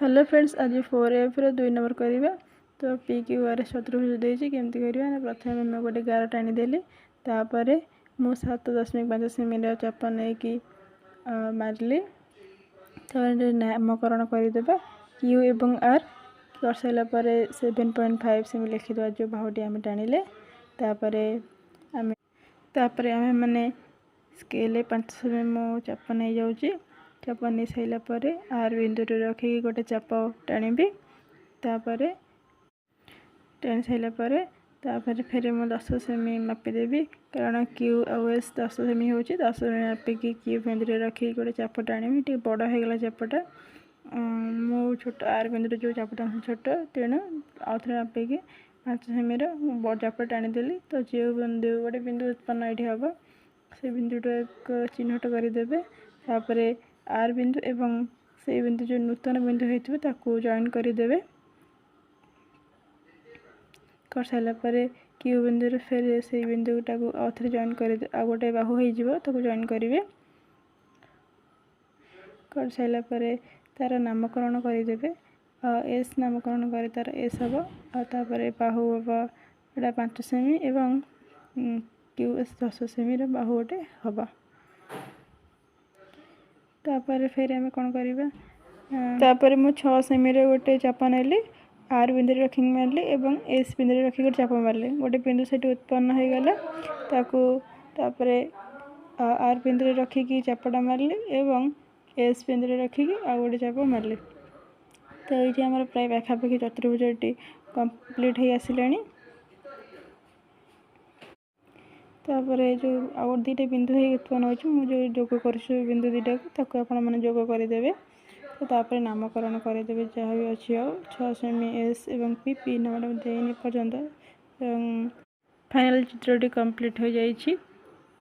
Hello friends, आज 4F रो 2 number करवा। तो पी क्यू आर एस चतुर्भुज देती केमती करवा ना। प्रथम मैं गोटे गार टाणीदेली, तापर मु 7.5 सेमी चाप नहीं मारिली। नामकरण करदे क्यू एवं आर कर सारापर 7.5 सेमी लिखिद जो बाहुटी आम टाणिले। आम मैंने स्केल 5 सेमी मो चाप नहीं जाऊँगी। चाप नहीं सारापर आर बिंदु रखिकी गोटे चाप टाणी तापर टाणी सारापर फिर मु 10 सेमी मापिदेवी, कारण क्यू आउ एस 10 सेमी हो 10 सेमी मापिकी क्यू बिंदु रखिकी गोटे चाप टाणी टे बड़ होगा चापटा। मु छोट आर बिंदु जो चापटा छोट, तेणु आउ थे मापिकी 5 सेमी बड़ चाप टाणीदेली। तो जो बिंदु गोटे बिंदु उत्पन्न ये हम से बिंदुटा चिन्हट करदे। तापर आर बिंदु एवं से बिंदु जो नूतन बिंदु होता जॉइन करदे। कर सारापर क्यू बिंदु फिर से बिंदुटा को आउ थे जॉइन कर आ गोटे बाहु हो जॉइन करेंगे। कर सारापर तार नामकरण करदे। एस नामकरण कर तार एस हम तापर बाहु हम एटा 5 सेमी एवं क्यू एस 10 सेमी बाहु गोटे हम। तापर फिर आम कौन करवा, तापर मु 6 सेमी गोटे चाप नेली, आर बिंदु रखी मारली एवं एस बिंदु रखी गोटे चाप मारली। गोटे बिंदु से उत्पन्न हो गला, तापर आर बिंदु रखिकी चापटा मारली एवं एस बिंदु रखिकी आ गोटे चाप मारली। तो ये आम प्राय पाखापाखि चतुर्भुज कंप्लीट हो आसला। तापर जो आउ 2टा बिंदु उत्पन्न हो जोग कर बिंदु 2टा को आपण मैंने जोग करदे। तो तापर नामकरण करदे जहाँ भी अच्छी 6 सेमी एस एवं पी नाम देनी पर्यंत। फाइनल चित्रटी कंप्लीट हो जाइए।